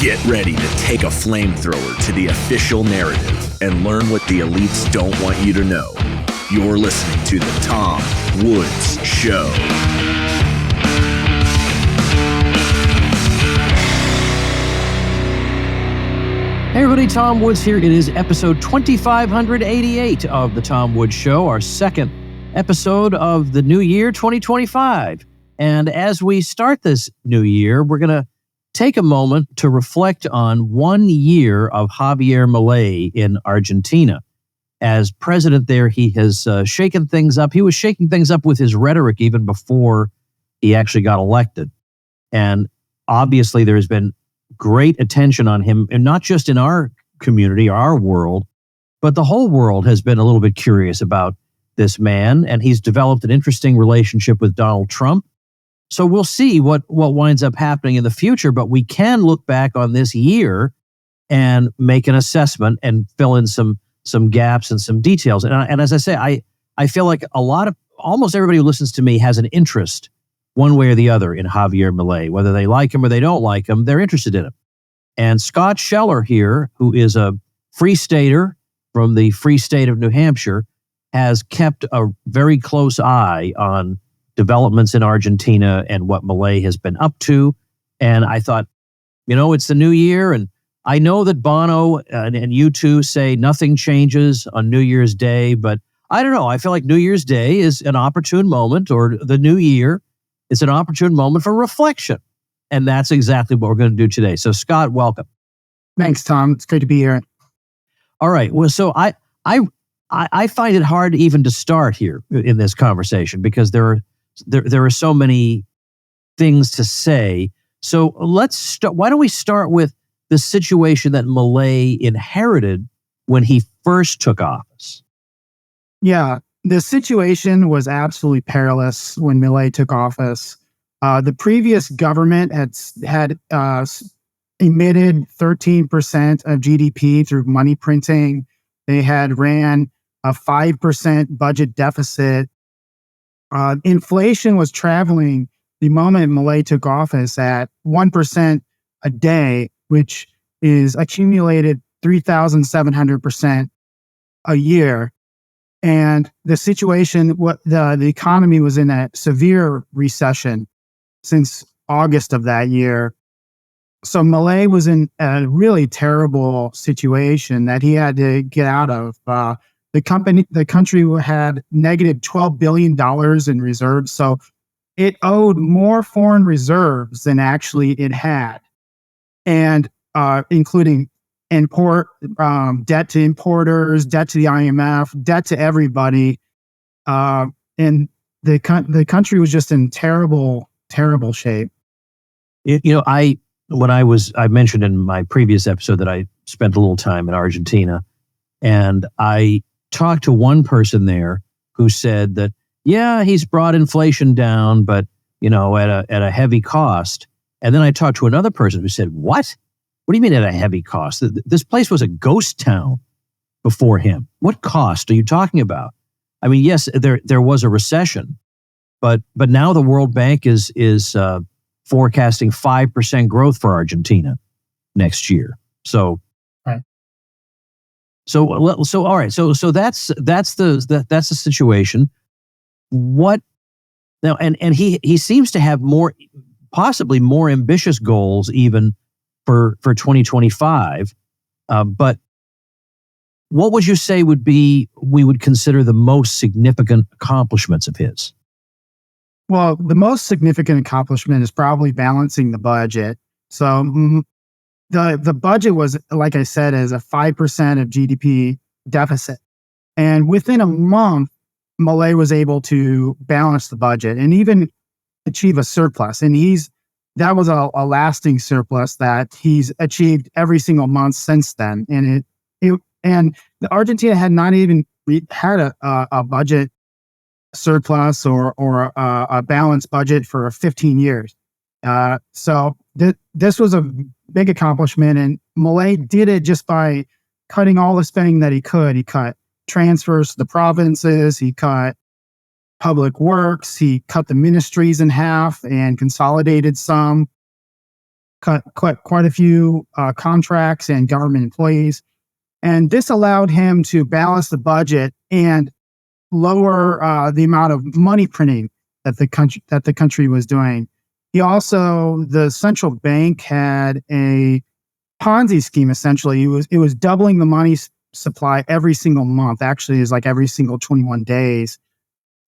Get ready to take a flamethrower to the official narrative and learn what the elites don't want you to know. You're listening to The Tom Woods Show. Hey everybody, Tom Woods here. It is episode 2588 of The Tom Woods Show, our second episode of the new year, 2025. And as we start this new year, we're going to take a moment to reflect on 1 year of Javier Milei in Argentina. As president there, he has shaken things up. He was shaking things up with his rhetoric even before he actually got elected. And obviously there has been great attention on him, and not just in our community, our world, but the whole world has been a little bit curious about this man, and he's developed an interesting relationship with Donald Trump. So we'll see what winds up happening in the future, but we can look back on this year and make an assessment and fill in some gaps and some details. And as I say, I feel like almost everybody who listens to me has an interest one way or the other in Javier Milei. Whether they like him or they don't like him, they're interested in him. And Skot Sheller here, who is a free stater from the free state of New Hampshire, has kept a very close eye on developments in Argentina and what Milei has been up to. And I thought, it's the new year, and I know that Bono and you two say nothing changes on New Year's Day, but I don't know. I feel like New Year's Day is an opportune moment, or the new year is an opportune moment for reflection. And that's exactly what we're going to do today. So Scott, welcome. Thanks, Tom. It's great to be here. All right. Well, so I find it hard even to start here in this conversation because there are so many things to say. So let's start. Why don't we start with the situation that Milei inherited when he first took office? Yeah, the situation was absolutely perilous when Milei took office. The previous government had emitted 13% of GDP through money printing. They had ran a 5% budget deficit. Inflation was traveling the moment Milei took office at 1% a day, which is accumulated 3,700% a year. And the situation, the economy was in a severe recession since August of that year. So Milei was in a really terrible situation that he had to get out of. The country had negative $12 billion in reserves. So it owed more foreign reserves than actually it had. And including debt to importers, debt to the IMF, debt to everybody. And the country was just in terrible shape. I mentioned in my previous episode that I spent a little time in Argentina, and I talked to one person there who said that, yeah, he's brought inflation down, but at a heavy cost. And then I talked to another person who said, what? What do you mean at a heavy cost? This place was a ghost town before him. What cost are you talking about? I mean, yes, there was a recession, but now the World Bank is forecasting 5% growth for Argentina next year. So, right. So all right. So that's the situation. What now? And he seems to have possibly more ambitious goals even for 2025. But what would you say we would consider the most significant accomplishments of his? Well, the most significant accomplishment is probably balancing the budget. So the budget was, like I said, as a 5% of GDP deficit. And within a month, Milei was able to balance the budget and even achieve a surplus. And that was a lasting surplus that he's achieved every single month since then. And Argentina had not even had a budget surplus or a balanced budget for 15 years. So this was a big accomplishment, and Milei did it just by cutting all the spending that he could. He cut transfers to the provinces, he cut public works, he cut the ministries in half and consolidated some, cut quite a few contracts and government employees. And this allowed him to balance the budget and lower the amount of money printing that the country was doing. He also, the central bank had a Ponzi scheme. Essentially, it was doubling the money supply every single month. Actually, it's like every single 21 days.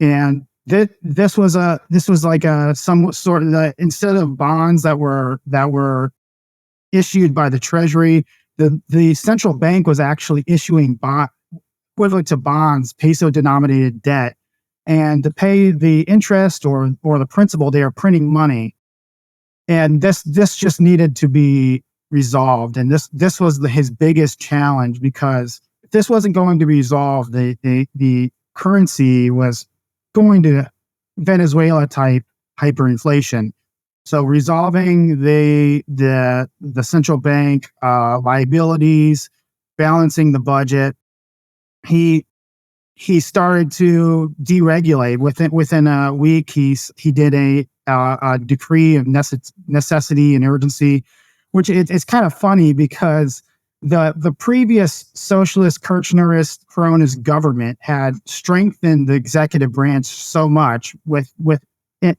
And this was like a some sort of instead of bonds that were issued by the Treasury, the central bank was actually issuing equivalent to bonds, peso-denominated debt, and to pay the interest or the principal, they are printing money, and this just needed to be resolved. And this was his biggest challenge, because if this wasn't going to be resolved, the currency was going to Venezuela type hyperinflation. So resolving the central bank liabilities, balancing the budget, he started to deregulate. Within a week, he did a decree of necessity and urgency, which it's kind of funny because the previous socialist Kirchnerist Coronist government had strengthened the executive branch so much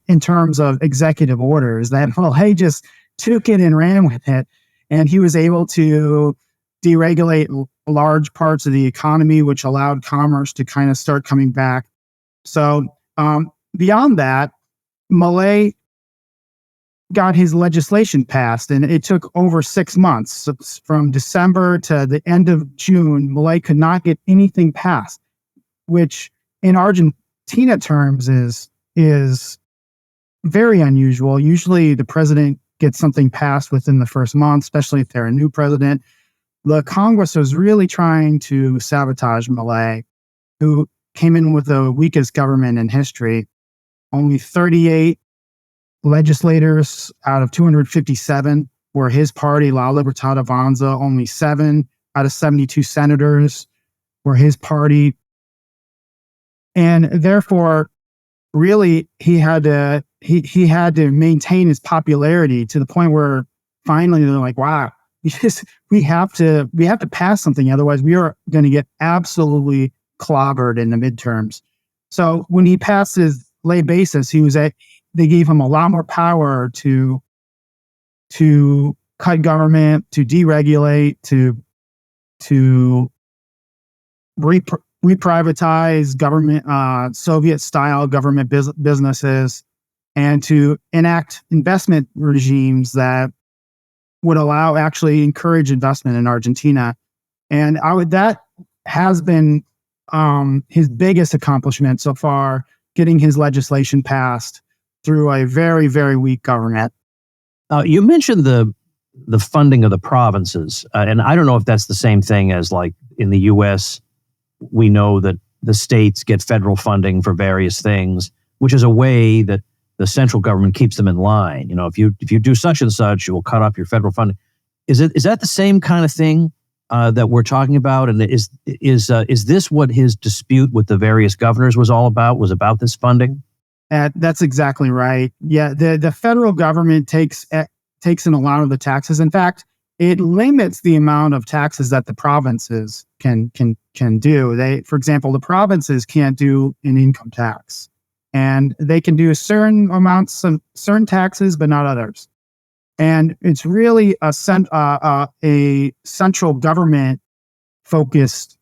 in terms of executive orders that Milei just took it and ran with it, and he was able to deregulate large parts of the economy, which allowed commerce to kind of start coming back. So beyond that, Milei got his legislation passed, and it took over 6 months. So from December to the end of June, Milei could not get anything passed, which in Argentina terms is very unusual. Usually the president gets something passed within the first month, especially if they're a new president. The Congress was really trying to sabotage Milei, who came in with the weakest government in history. Only 38 legislators out of 257 were his party, La Libertad Avanza. Only 7 out of 72 senators were his party. And therefore, really, he had to maintain his popularity to the point where finally they're like, wow, we have to pass something, otherwise we are going to get absolutely clobbered in the midterms. So when he passed his lay basis, they gave him a lot more power to cut government, to deregulate, to reprivatize government, Soviet-style government businesses, and to enact investment regimes that would actually encourage investment in Argentina. And that has been his biggest accomplishment so far, getting his legislation passed through a very, very weak government. You mentioned the funding of the provinces, and I don't know if that's the same thing as like in the U.S. We know that the states get federal funding for various things, which is a way that the central government keeps them in line. You know, if you do such and such, you will cut off your federal funding. Is that the same kind of thing that we're talking about? And is this what his dispute with the various governors was all about? Was about this funding? That's exactly right. Yeah, the federal government takes in a lot of the taxes. In fact, it limits the amount of taxes that the provinces can do. For example, the provinces can't do an income tax, and they can do certain amounts of certain taxes, but not others. And it's really a central government focused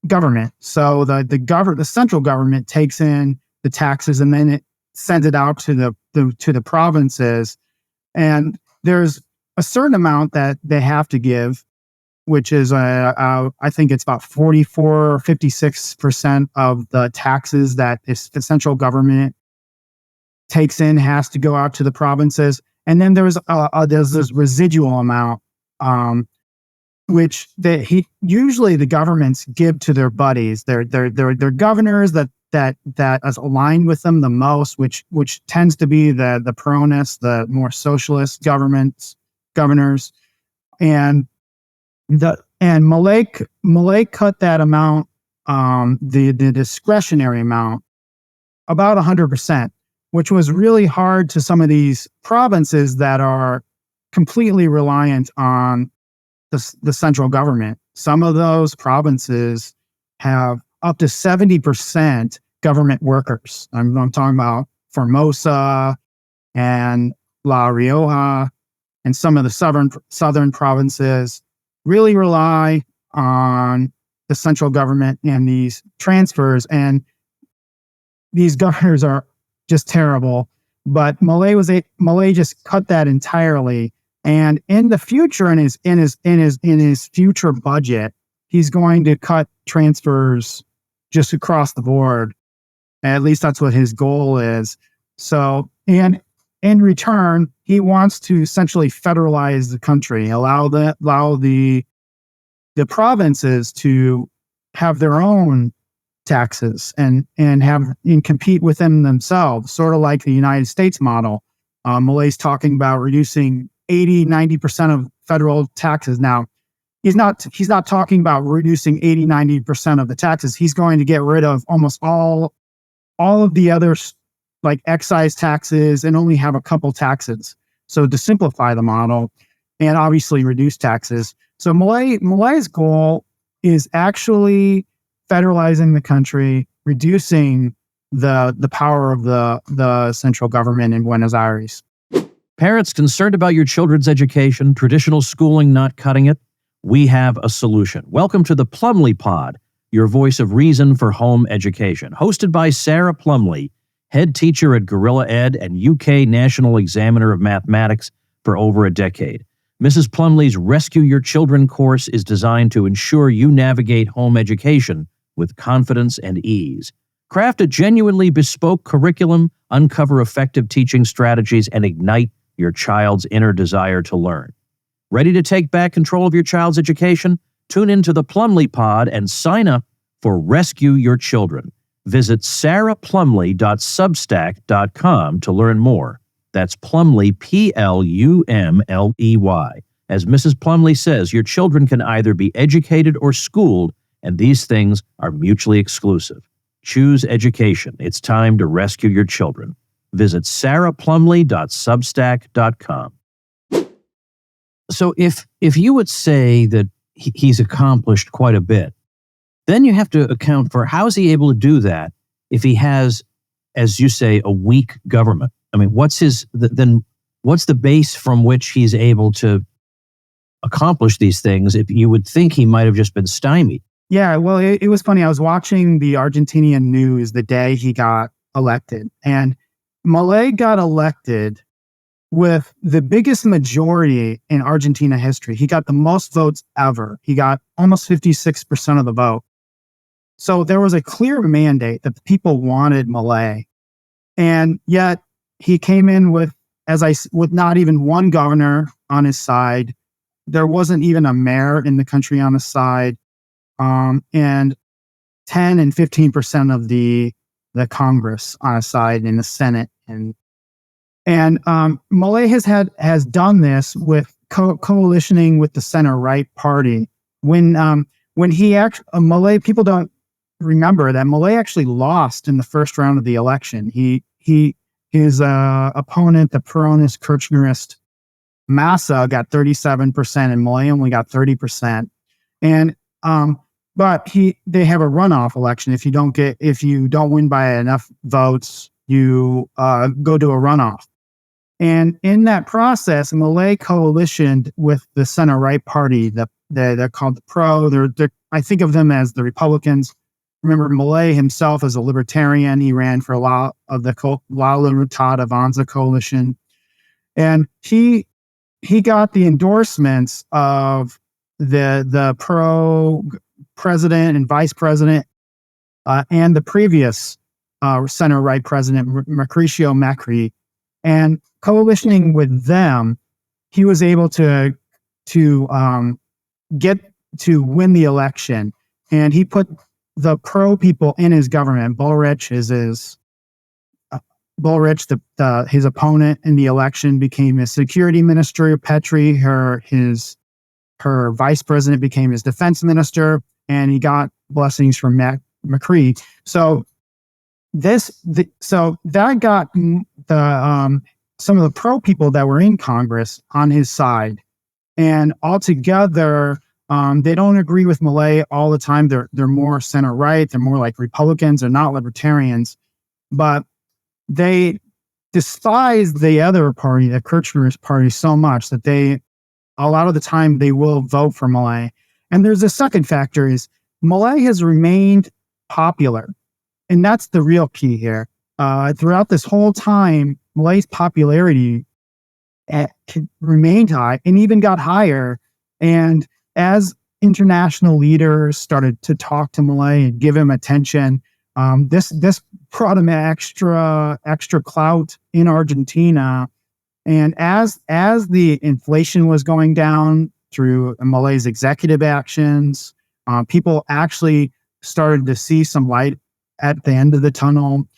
government. So the central government takes in the taxes, and then it sends it out to the provinces. And there's a certain amount that they have to give, which is I think it's about 44 or 56% of the taxes that the central government takes in has to go out to the provinces. And then there's this residual amount, which usually the governments give to their buddies, their governors that is aligned with them the most, which tends to be the Peronists, the more socialist governors, and Milei cut that amount, the discretionary amount, about 100%, which was really hard to some of these provinces that are completely reliant on the central government. Some of those provinces have up to 70% government workers. I'm talking about Formosa and La Rioja, and some of the southern provinces really rely on the central government and these transfers. These governors are just terrible. But Milei just cut that entirely. And in the future, in his future budget, he's going to cut transfers just across the board. At least that's what his goal is. So, and in return, he wants to essentially federalize the country, allow the provinces to have their own taxes and compete within themselves, sort of like the United States model. Milei's talking about reducing 80-90% of federal taxes. Now, he's not talking about reducing 80-90% of the taxes. He's going to get rid of almost all of the others, like excise taxes, and only have a couple taxes. So to simplify the model and obviously reduce taxes. So Milei's goal is actually federalizing the country, reducing the power of the central government in Buenos Aires. Parents concerned about your children's education, traditional schooling not cutting it? We have a solution. Welcome to the Plumley Pod, your voice of reason for home education. Hosted by Sarah Plumley, head teacher at Gorilla Ed and UK National Examiner of Mathematics for over a decade. Mrs. Plumley's Rescue Your Children course is designed to ensure you navigate home education with confidence and ease. Craft a genuinely bespoke curriculum, uncover effective teaching strategies, and ignite your child's inner desire to learn. Ready to take back control of your child's education? Tune into the Plumley Pod and sign up for Rescue Your Children. Visit sarahplumley.substack.com to learn more. That's Plumley, Plumley. As Mrs. Plumley says, your children can either be educated or schooled, and these things are mutually exclusive. Choose education. It's time to rescue your children. Visit sarahplumley.substack.com. So if you would say that he's accomplished quite a bit, then you have to account for how is he able to do that if he has, as you say, a weak government? I mean, what's the base from which he's able to accomplish these things if you would think he might have just been stymied? Yeah, well, it was funny. I was watching the Argentinian news the day he got elected, and Milei got elected with the biggest majority in Argentina history. He got the most votes ever. He got almost 56% of the vote. So there was a clear mandate that the people wanted Milei, and yet he came in with not even one governor on his side. There wasn't even a mayor in the country on his side, and 10 and 15% of the Congress on his side in the Senate, and Milei has done this with coalitioning with the center right party. When he actually Milei, people don't remember that Milei actually lost in the first round of the election. His opponent, the Peronist Kirchnerist Massa, got 37%, and Milei only got 30%. And but they have a runoff election. If you don't win by enough votes, you go to a runoff. And in that process, Milei coalitioned with the center right party. They're called the Pro. I think of them as the Republicans. Remember, Milei himself is a libertarian. He ran for La Libertad Avanza coalition, and he got the endorsements of the Pro president and vice president and the previous center right president, Mauricio Macri. And coalitioning with them, he was able to get to win the election, and he put the pro people in his government. Bullrich, his opponent in the election, became his security minister. Petri, her vice president, became his defense minister, and he got blessings from Macri. So that got some of the pro people that were in Congress on his side. And altogether, they don't agree with Milei all the time. They're more center right. They're more like Republicans. They're not libertarians, but they despise the other party, the Kirchner's party, so much that a lot of the time they will vote for Milei. And there's a second factor is Milei has remained popular. And that's the real key here. Throughout this whole time, Milei's popularity remained high and even got higher. And as international leaders started to talk to Milei and give him attention, this brought him extra clout in Argentina. And as the inflation was going down through Milei's executive actions, people actually started to see some light at the end of the tunnel.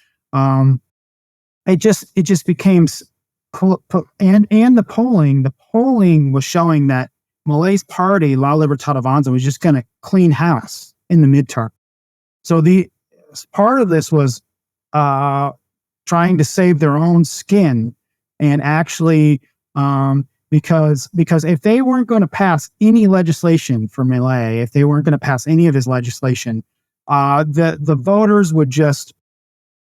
It just became, and the polling was showing that Milei's party, La Libertad Avanza, was just going to clean house in the midterm. So the part of this was trying to save their own skin, and actually, because if they weren't going to pass any legislation for Milei, if they weren't going to pass any of his legislation, the voters would just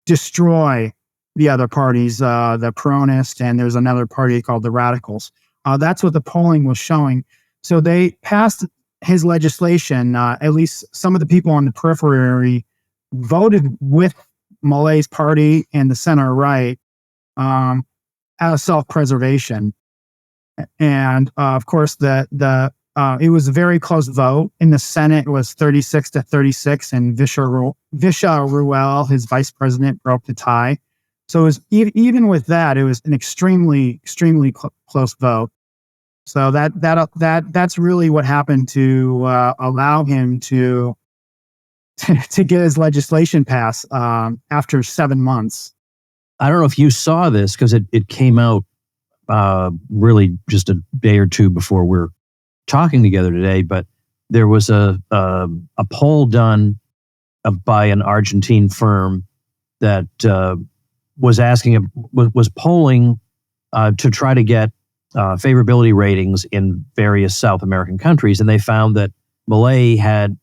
destroy the other parties, the Peronist, and there's another party called the Radicals. That's what the polling was showing. So they passed his legislation. At least some of the people on the periphery voted with Milei's party and the center right out of self-preservation. And of course, it was a very close vote. In the Senate, it was 36-36, and Villarruel, his vice president, broke the tie. So it was, even with that, it was an extremely close vote. So that's really what happened to allow him to get his legislation passed after 7 months. I don't know if you saw this because it came out really just a day or two before we're talking together today, but there was a poll done by an Argentine firm that was polling to try to get favorability ratings in various South American countries, and they found that Milei had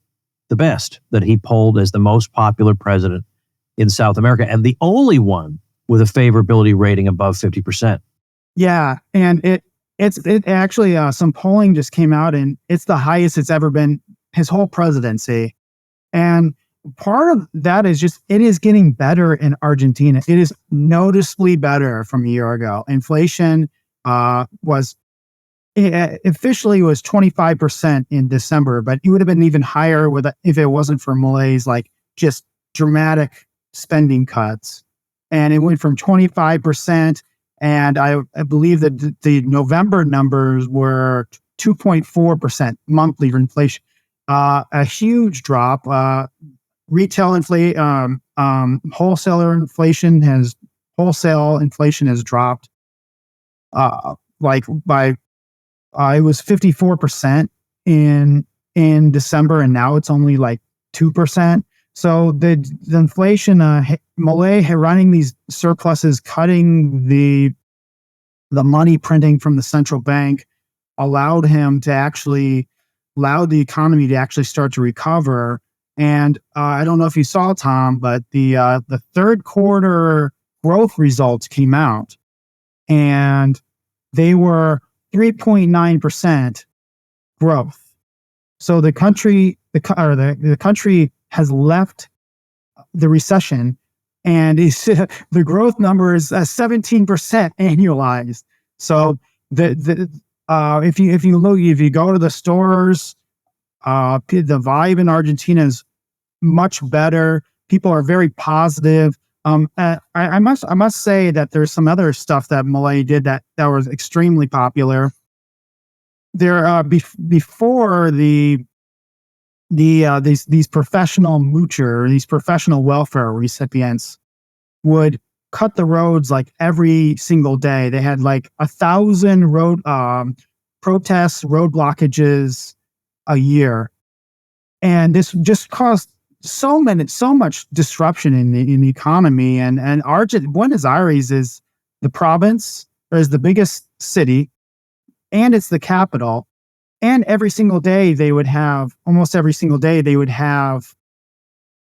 the best, that he polled as the most popular president in South America, and the only one with a favorability rating above 50%. Yeah, and it actually some polling just came out, and it's the highest it's ever been his whole presidency. And part of that is just it is getting better in Argentina. It is noticeably better from a year ago. Inflation officially was 25% in December, but it would have been even higher if it wasn't for Milei's just dramatic spending cuts. And it went from 25%, and I believe that the November numbers were 2.4% monthly inflation. A huge drop. Wholesale inflation has dropped it was 54% in December, and now it's only 2%. So the inflation, Milei running these surpluses, cutting the money printing from the central bank, allowed the economy to actually start to recover. And I don't know if you saw, Tom, but the third quarter growth results came out, and they were 3.9% growth. So the country has left the recession, and the growth number is 17% annualized. So if you go to the stores, the vibe in Argentina is much better. People are very positive. I must say that there's some other stuff that Milei did that was extremely popular. There before these professional these professional welfare recipients would cut the roads every single day. They had 1,000 road protests, road blockages a year, and this just caused so much disruption in the economy. And Buenos Aires is the province, is the biggest city, and it's the capital. And every single day almost every single day, they would have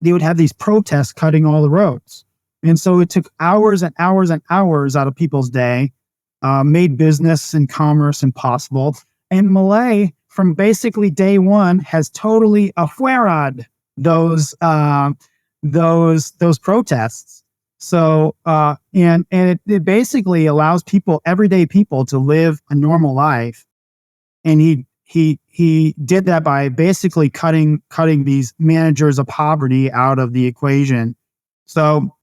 these protests cutting all the roads. And so it took hours and hours and hours out of people's day, made business and commerce impossible. And Milei, from basically day one, has totally afuera'd those protests. So, and it basically allows everyday people to live a normal life. And he did that by basically cutting these managers of poverty out of the equation. So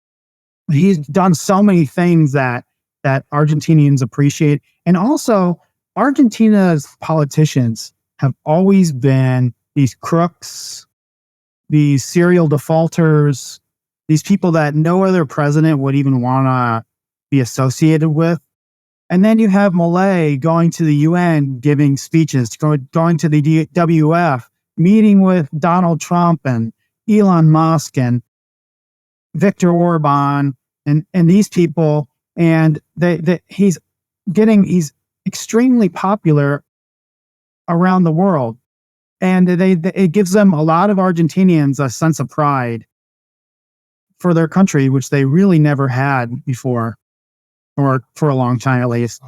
he's done so many things that Argentinians appreciate. And also, Argentina's politicians have always been these crooks, these serial defaulters, these people that no other president would even want to be associated with. And then you have Milei going to the UN, giving speeches, going to the WWF, meeting with Donald Trump and Elon Musk and Viktor Orban and these people. And he's extremely popular around the world. And it gives them, a lot of Argentinians, a sense of pride for their country, which they really never had before, or for a long time at least.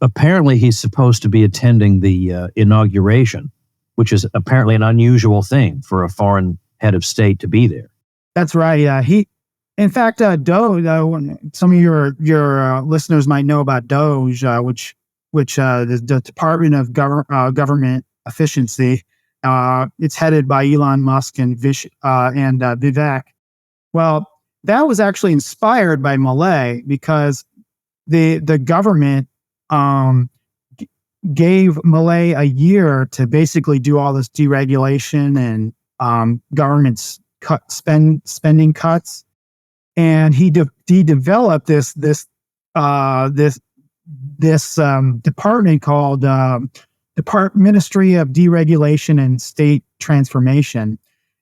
Apparently, he's supposed to be attending the inauguration, which is apparently an unusual thing for a foreign head of state to be there. That's right. Yeah, in fact, Doge. Some of your listeners might know about Doge, which the Department of Government Efficiency. It's headed by Elon Musk and Vivek. Well, that was actually inspired by Milei, because the government gave Milei a year to basically do all this deregulation and government's spending cuts, and he developed this department called Ministry of Deregulation and State Transformation.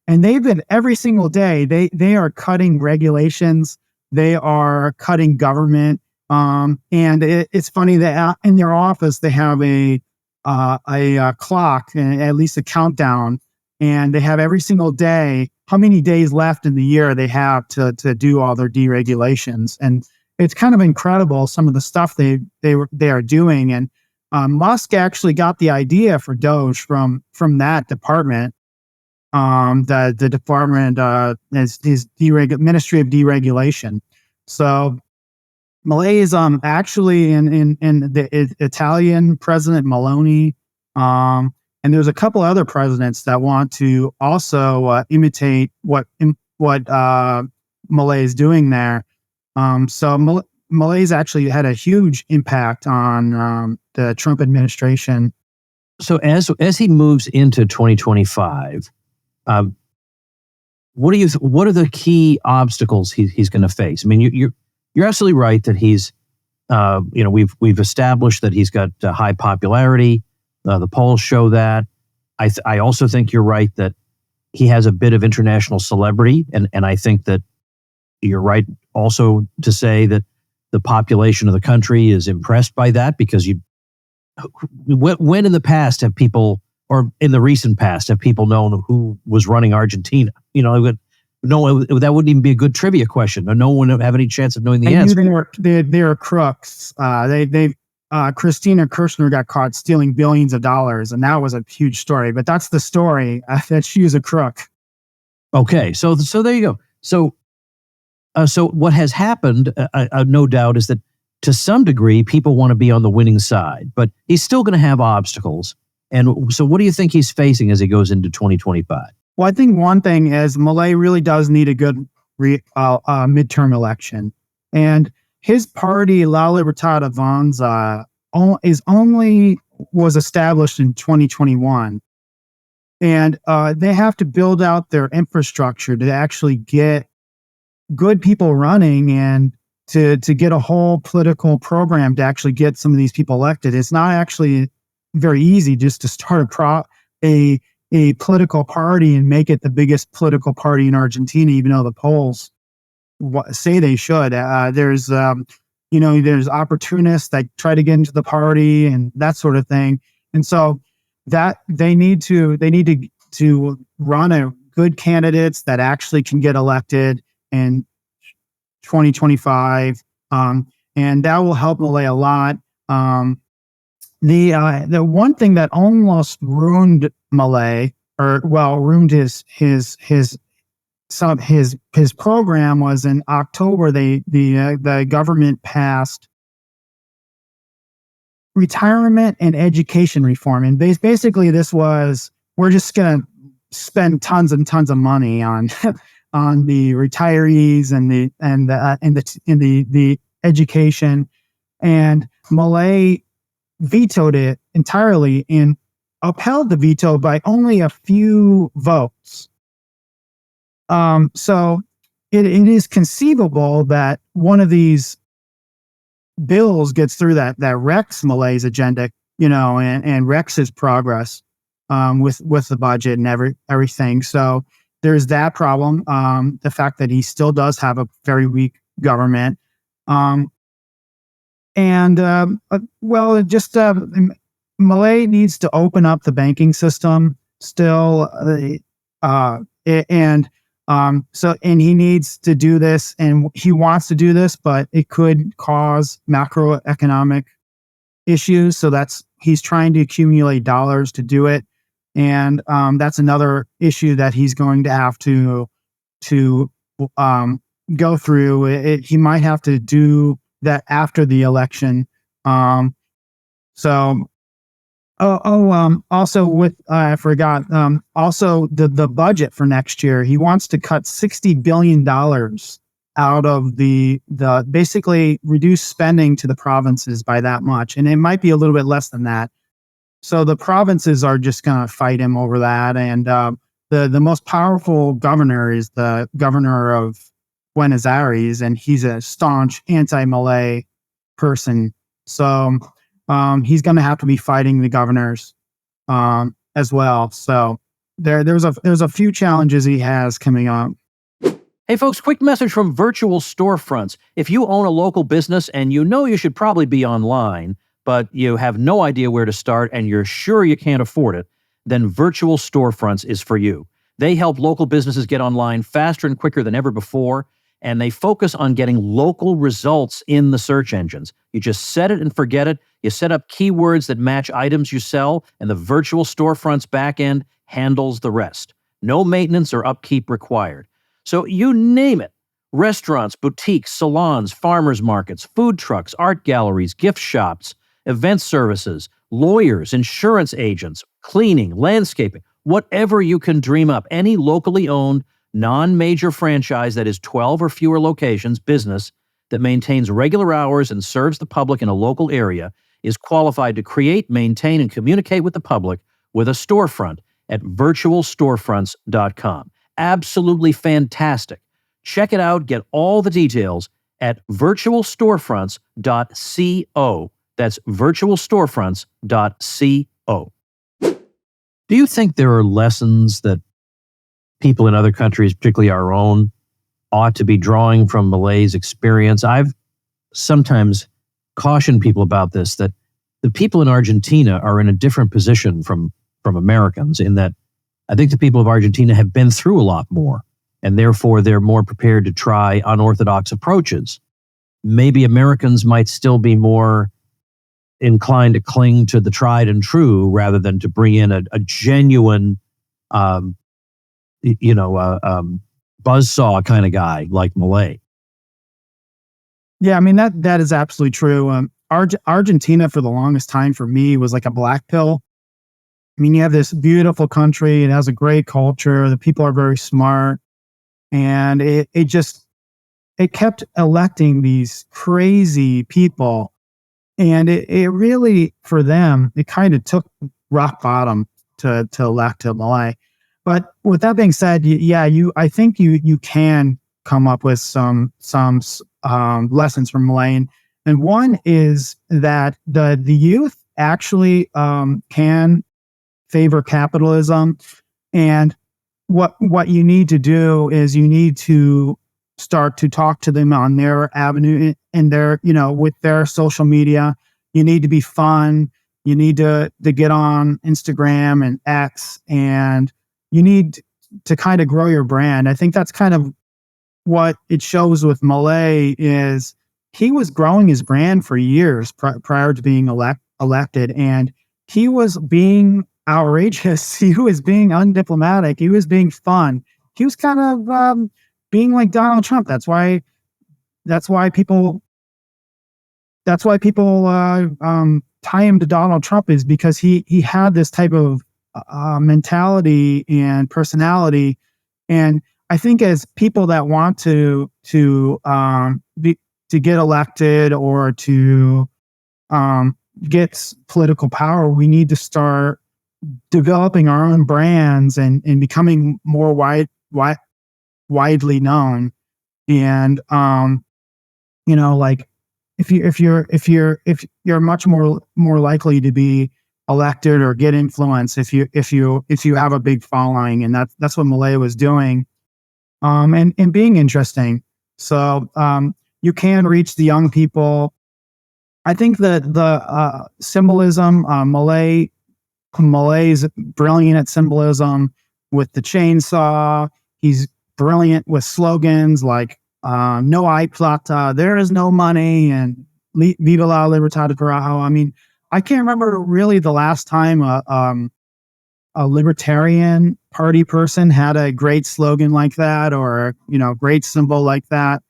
And they've been, every single day, they are cutting regulations, they are cutting government. And it's funny that in their office they have a clock, at least a countdown, and they have every single day how many days left in the year they have to do all their deregulations. And it's kind of incredible, some of the stuff they are doing. And Musk actually got the idea for Doge from that department. The department is Ministry of Deregulation. So Milei is actually in the Italian president Meloni, and there's a couple other presidents that want to also imitate what Milei is doing there. So Milei's actually had a huge impact on the Trump administration. So as he moves into 2025, what are the key obstacles he's going to face? I mean, you're absolutely right that he's, we've established that he's got high popularity. The polls show that. I also think you're right that he has a bit of international celebrity, and I think that you're right also to say that the population of the country is impressed by that, because when in the past have people, or in the recent past, have people known who was running Argentina? That wouldn't even be a good trivia question. No one would have any chance of knowing the answer. They were crooks. Christina Kirchner got caught stealing billions of dollars, and that was a huge story. But that's the story, that she was a crook. Okay, so there you go. So what has happened, no doubt, is that to some degree people want to be on the winning side, but he's still going to have obstacles. And so what do you think he's facing as he goes into 2025? Well, I think one thing is Milei really does need a good midterm election. And his party, La Libertad Avanza, was established in 2021. And they have to build out their infrastructure to actually get good people running, and to get a whole political program to actually get some of these people elected. It's not actually very easy just to start a political party and make it the biggest political party in Argentina, even though the polls say they should. There's there's opportunists that try to get into the party and that sort of thing. And so that they need to run a good candidates that actually can get elected in 2025. And that will help Milei a lot. The one thing that almost ruined Milei, ruined his program, was in October. The government passed retirement and education reform, and basically this was, we're just going to spend tons and tons of money on on the retirees and the education, and Milei vetoed it entirely and upheld the veto by only a few votes. So it is conceivable that one of these bills gets through that wrecks Milei's agenda, and wrecks his progress with the budget and everything. So there's that problem. The fact that he still does have a very weak government. Milei needs to open up the banking system still, and he needs to do this, and he wants to do this, but it could cause macroeconomic issues. So he's trying to accumulate dollars to do it, and that's another issue that he's going to have to go through. He might have to do that after the election. Also I forgot, also the budget for next year, he wants to cut $60 billion out of the basically reduce spending to the provinces by that much. And it might be a little bit less than that. So the provinces are just going to fight him over that. And the most powerful governor is the governor of Buenos Aires, and he's a staunch anti-Milei person. So he's going to have to be fighting the governors as well. So there's a few challenges he has coming up. Hey folks, quick message from Virtual Storefronts. If you own a local business and you should probably be online, but you have no idea where to start and you're sure you can't afford it, then Virtual Storefronts is for you. They help local businesses get online faster and quicker than ever before, and they focus on getting local results in the search engines. You just set it and forget it. You set up keywords that match items you sell, and the Virtual Storefronts backend handles the rest. No maintenance or upkeep required. So you name it. Restaurants, boutiques, salons, farmers markets, food trucks, art galleries, gift shops, event services, lawyers, insurance agents, cleaning, landscaping, whatever you can dream up. Any locally owned, non-major franchise that is 12 or fewer locations business that maintains regular hours and serves the public in a local area is qualified to create, maintain, and communicate with the public with a storefront at virtualstorefronts.com. Absolutely fantastic. Check it out. Get all the details at virtualstorefronts.co. That's virtualstorefronts.co. Do you think there are lessons that people in other countries, particularly our own, ought to be drawing from Milei's experience? I've sometimes cautioned people about this, that the people in Argentina are in a different position from Americans, in that I think the people of Argentina have been through a lot more, and therefore they're more prepared to try unorthodox approaches. Maybe Americans might still be more inclined to cling to the tried and true rather than to bring in a genuine buzzsaw kind of guy like Milei. Yeah, I mean, that is absolutely true. Argentina, for the longest time, for me, was like a black pill. I mean, you have this beautiful country. It has a great culture. The people are very smart. And it kept electing these crazy people. And it really, for them, it kind of took rock bottom to elect Milei. But with that being said, I think you can come up with some lessons from Milei, and one is that the youth actually can favor capitalism, and what you need to do is you need to start to talk to them on their avenue in their, with their social media. You need to be fun. You need to get on Instagram and X, and you need to kind of grow your brand. I think that's kind of what it shows with Milei is he was growing his brand for years prior to being elected, and he was being outrageous. He was being undiplomatic. He was being fun. He was kind of being like Donald Trump. That's why people tie him to Donald Trump, is because he had this type of mentality and personality. And I think as people that want to get elected or to get political power, we need to start developing our own brands and becoming more widely known. And like if you're much more likely to be elected or get influence if you have a big following, and that's what Milei was doing, and being interesting. So you can reach the young people. I think that the symbolism, Milei is brilliant at symbolism with the chainsaw. He's brilliant with slogans like no hay plata, there is no money, and viva la libertad de carajo. I mean, I can't remember really the last time a libertarian party person had a great slogan like that, or great symbol like that.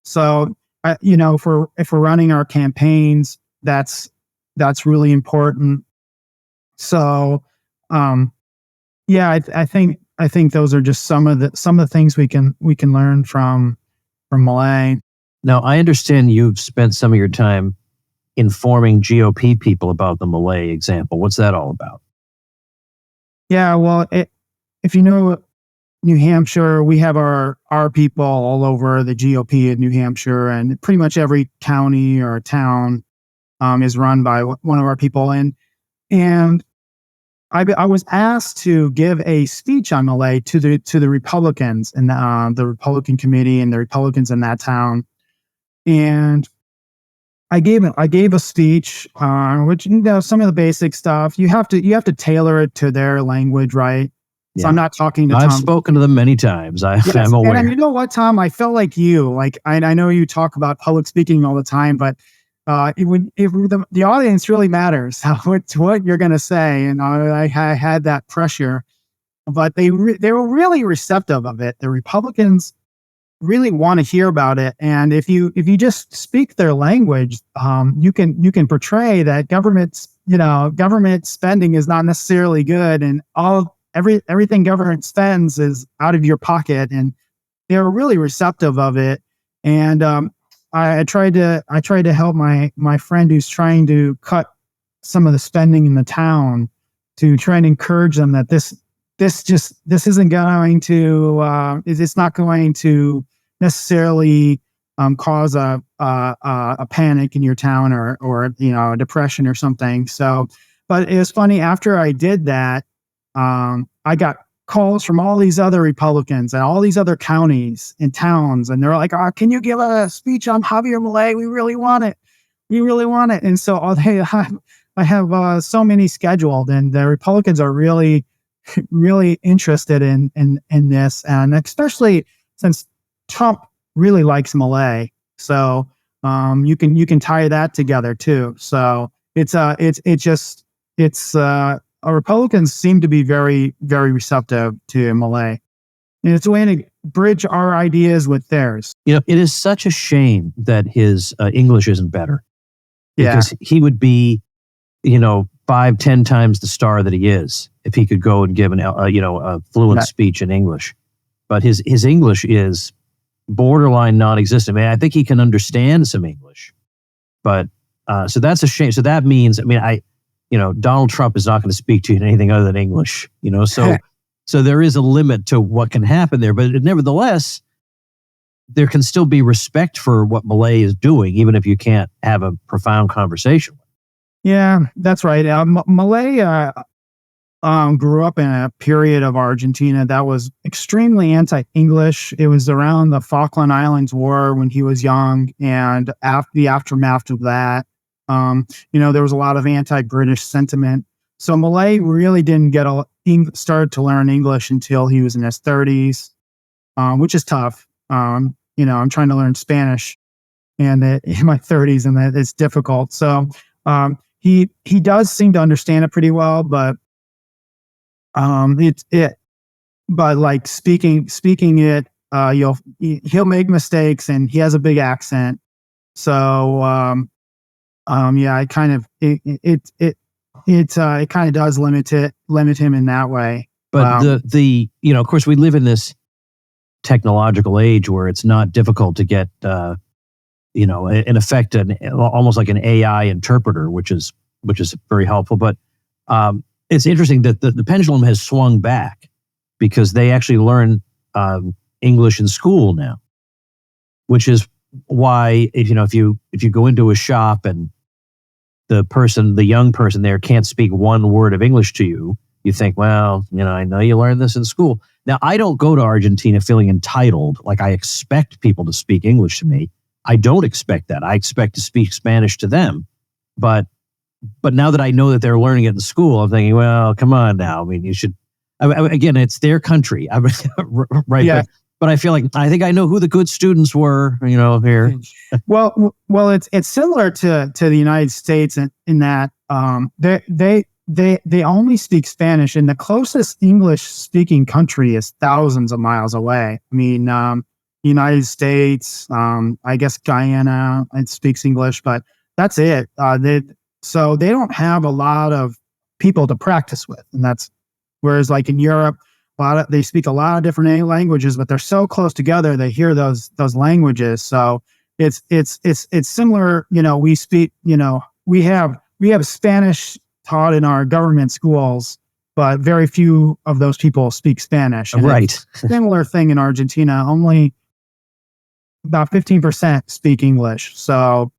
So if we're running our campaigns, that's really important. So I think those are just some of the things we can learn from Milei. Now, I understand you've spent some of your time informing GOP people about the Milei example. What's that all about? Yeah, well, if you know New Hampshire, we have our people all over the GOP in New Hampshire, and pretty much every county or town is run by one of our people. And I was asked to give a speech on Milei to the Republicans and the Republican committee and the Republicans in that town, and I gave a speech, which some of the basic stuff you have to tailor it to their language, right? Yeah. So I'm not talking to. I've spoken to them many times. I'm aware. And you know what, Tom? I felt like you. Like I know you talk about public speaking all the time, but the audience really matters what you're going to say, and I had that pressure, but they were really receptive of it. The Republicans really want to hear about it, and if you just speak their language, you can portray that government spending is not necessarily good, and everything government spends is out of your pocket, and they're really receptive of it. And I tried to help my friend who's trying to cut some of the spending in the town, to try and encourage them that this isn't going to it's not going to necessarily cause a panic in your town or a depression or something. So, but it was funny, after I did that, I got calls from all these other Republicans and all these other counties and towns, and they're like, can you give a speech on Javier Milei? We really want it. And so I have so many scheduled, and the Republicans are really, really interested in this, and especially since Trump really likes Milei. So you can tie that together too. So our Republicans seem to be very, very receptive to Milei. And it's a way to bridge our ideas with theirs. It is such a shame that his English isn't better. Because he would be, 5-10 times the star that he is if he could go and give a fluent speech in English. But his English is borderline non-existent. I mean, I think he can understand some English, but so that's a shame. So that means, Donald Trump is not going to speak to you in anything other than English, so there is a limit to what can happen there. But nevertheless, there can still be respect for what Milei is doing, even if you can't have a profound conversation with him. Yeah, that's right. Milei, grew up in a period of Argentina that was extremely anti-English. It was around the Falkland Islands War when he was young, and after the aftermath of that, there was a lot of anti-British sentiment. So Milei really didn't started to learn English until he was in his 30s, which is tough. I'm trying to learn Spanish, and in my 30s, and that it's difficult. So he does seem to understand it pretty well, but but like speaking it, he'll make mistakes, and he has a big accent. So it kind of does limit him in that way. But of course, we live in this technological age where it's not difficult to get in effect almost like an AI interpreter, which is very helpful. But it's interesting that the pendulum has swung back because they actually learn English in school now, which is why if you go into a shop and the young person there can't speak one word of English to you, you think, well, I know you learned this in school. Now, I don't go to Argentina feeling entitled, like I expect people to speak English to me. I don't expect that. I expect to speak Spanish to them. But now that I know that they're learning it in school, I'm thinking, well, come on now. I mean, you should. Again, it's their country, right? Yeah. But I feel like I think I know who the good students were, here. Well, it's similar to the United States in that they only speak Spanish, and the closest English speaking country is thousands of miles away. I mean, United States, I guess Guyana, it speaks English, but that's it. So they don't have a lot of people to practice with, and whereas like in Europe, they speak a lot of different languages, but they're so close together they hear those languages. So it's similar. We speak. We have Spanish taught in our government schools, but very few of those people speak Spanish. And right. Similar thing in Argentina. Only about 15% speak English. So,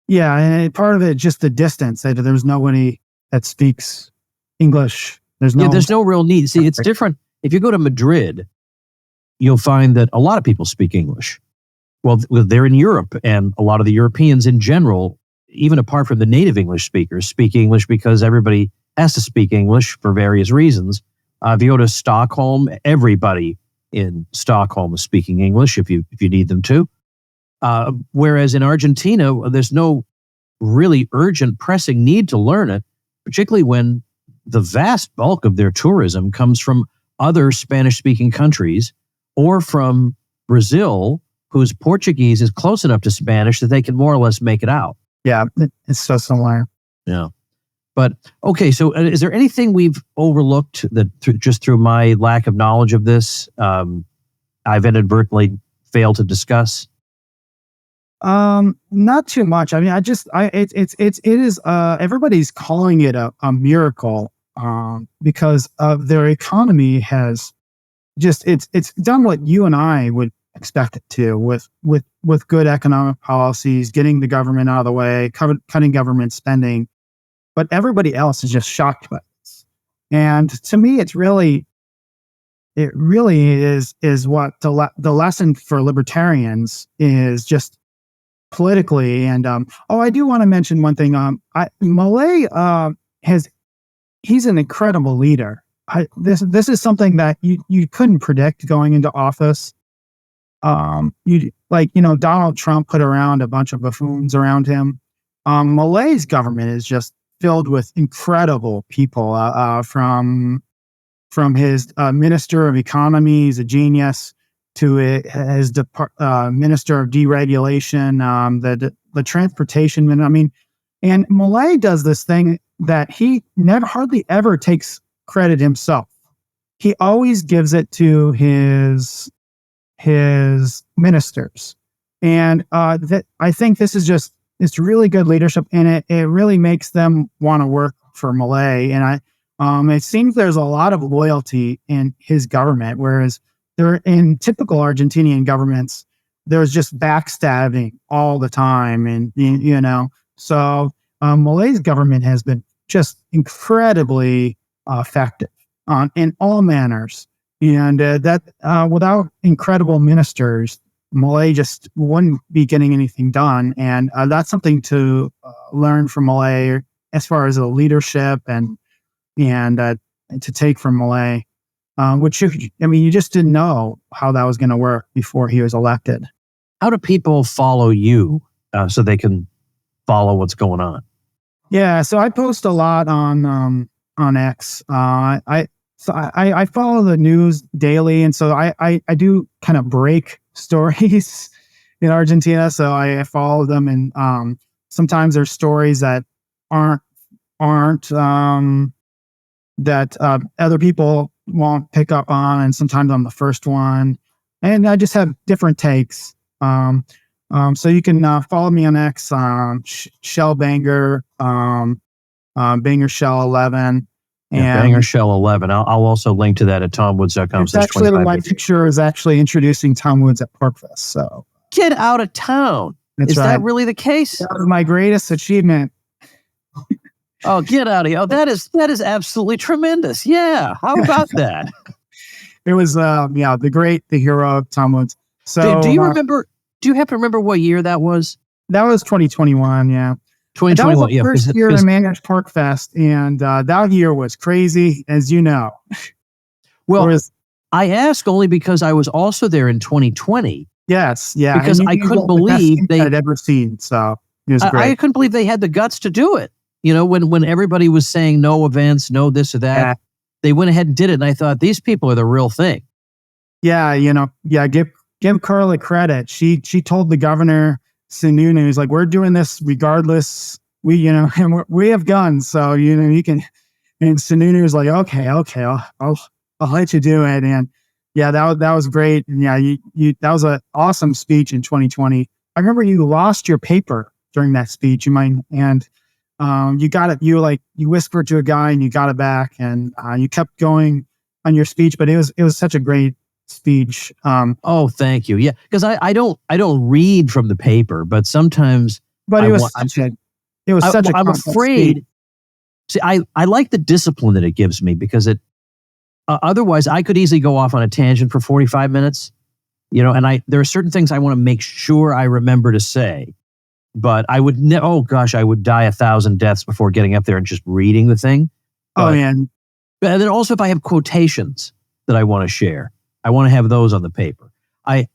yeah, and part of it just the distance. There's nobody that speaks English. There's no real need. See, it's different. If you go to Madrid, you'll find that a lot of people speak English. Well, they're in Europe, and a lot of the Europeans in general, even apart from the native English speakers, speak English because everybody has to speak English for various reasons. If you go to Stockholm, everybody in Stockholm is speaking English if you need them to. Whereas in Argentina, there's no really urgent, pressing need to learn it, particularly when the vast bulk of their tourism comes from other Spanish-speaking countries or from Brazil, whose Portuguese is close enough to Spanish that they can more or less make it out. Yeah, it's so similar. Yeah. But, okay, so is there anything we've overlooked that just through my lack of knowledge of this, I've inadvertently failed to discuss? Not too much. I mean, it is everybody's calling it a miracle, because of their economy has just, it's done what you and I would expect it to with good economic policies, getting the government out of the way, cutting government spending, but everybody else is just shocked by this. And to me, it really is what the lesson for libertarians is just politically. And I do want to mention one thing. Milei he's an incredible leader. This is something that you couldn't predict going into office. Donald Trump put around a bunch of buffoons around him. Milei's government is just filled with incredible people. From his minister of economy, he's a genius, to his minister of deregulation, the transportation. I mean, and Milei does this thing that he hardly ever takes credit himself. He always gives it to his ministers, and I think this is it's really good leadership, and it really makes them want to work for Milei. And it seems there's a lot of loyalty in his government, whereas in typical Argentinian governments, there's just backstabbing all the time, and so Milei's government has been just incredibly effective in all manners. And without incredible ministers, Milei just wouldn't be getting anything done. And that's something to learn from Milei as far as the leadership and to take from Milei, which, you just didn't know how that was going to work before he was elected. How do people follow you so they can follow what's going on? Yeah, so I post a lot on X. I follow the news daily, and so I do kind of break stories in Argentina. So I follow them, and sometimes there's stories that aren't that other people won't pick up on, and sometimes I'm the first one, and I just have different takes. So you can follow me on X, Shell Banger, Banger Shell 11. Yeah, Banger Shell 11. I'll also link to that at tomwoods.com. It's actually my picture is actually introducing Tom Woods at Porkfest. So get out of town. That's is right. that really the case? That was my greatest achievement. Oh, get out of here. Oh, that is absolutely tremendous. Yeah. How about that? It was the hero Tom Woods. So do you remember? Do you happen to remember what year that was? That was 2021. Yeah. 2021. That was the first year in Managed Porkfest, and that year was crazy, as you know. Well, I ask only because I was also there in 2020. Yes, yeah. Because I couldn't believe they had ever seen. So it was great. I couldn't believe they had the guts to do it. When everybody was saying no events, no this or that, they went ahead and did it. And I thought, these people are the real thing. Yeah, give Carla credit. She told the governor, Sununu, is like, we're doing this regardless. We and we have guns, so you can. And Sununu was like, okay, I'll let you do it. And yeah, that was great. And yeah, you that was an awesome speech in 2020. I remember you lost your paper during that speech. And you got it. You whispered to a guy and you got it back, and you kept going on your speech. But it was such a great speech. Oh, thank you. Yeah, because I don't read from the paper, but sometimes. But it was such a. I'm afraid. See, I like the discipline that it gives me, because it. Otherwise, I could easily go off on a tangent for 45 minutes, and there are certain things I want to make sure I remember to say, but I would I would die 1,000 deaths before getting up there and just reading the thing. Oh, man. And then also, if I have quotations that I want to share, I want to have those on the paper. I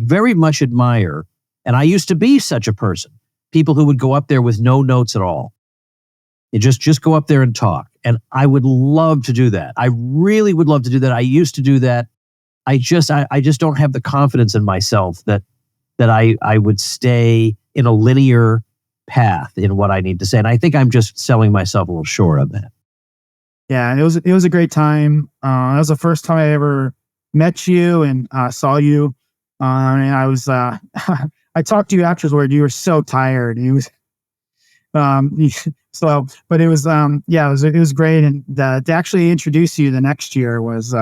very much admire, and I used to be such a person, people who would go up there with no notes at all. You just go up there and talk. And I would love to do that. I really would love to do that. I used to do that. I just don't have the confidence in myself that I would stay in a linear path in what I need to say. And I think I'm just selling myself a little short on that. Yeah, it was a great time. That was the first time I ever met you and saw you. And I was I talked to you afterwards. You were so tired. It was but it was it was great, and to actually introduce you the next year was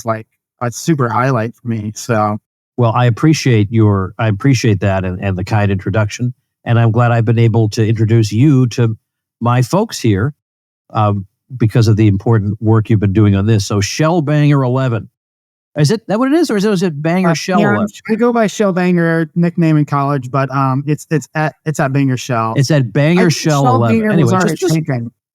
like a super highlight for me. So well, I appreciate that and the kind introduction, and I'm glad I've been able to introduce you to my folks here because of the important work you've been doing on this. So Shell Banger 11. Is it that what it is, or is it Banger Shell? Yeah, I go by Shell Banger, nickname in college, but it's at Banger Shell. It's at Banger Shell 11. Anyway,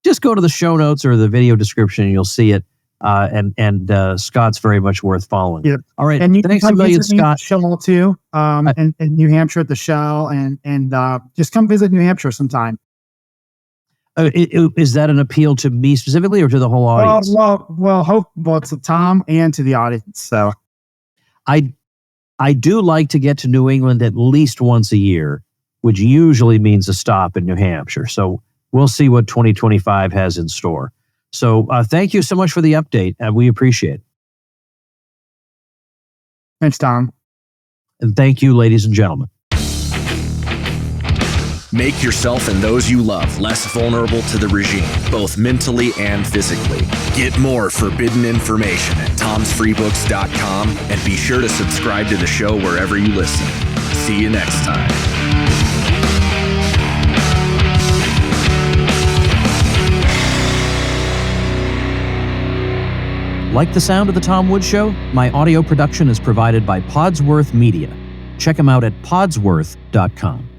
just go to the show notes or the video description, and you'll see it. And Scott's very much worth following. Yeah. All right, and you thanks can a million, Scott. Shell too, in New Hampshire at the Shell, and just come visit New Hampshire sometime. Is that an appeal to me specifically, or to the whole audience? Well, to Tom and to the audience. So, I do like to get to New England at least once a year, which usually means a stop in New Hampshire. So we'll see what 2025 has in store. So thank you so much for the update, and we appreciate it. Thanks, Tom. And thank you, ladies and gentlemen. Make yourself and those you love less vulnerable to the regime, both mentally and physically. Get more forbidden information at tomsfreebooks.com, and be sure to subscribe to the show wherever you listen. See you next time. Like the sound of The Tom Woods Show? My audio production is provided by Podsworth Media. Check them out at podsworth.com.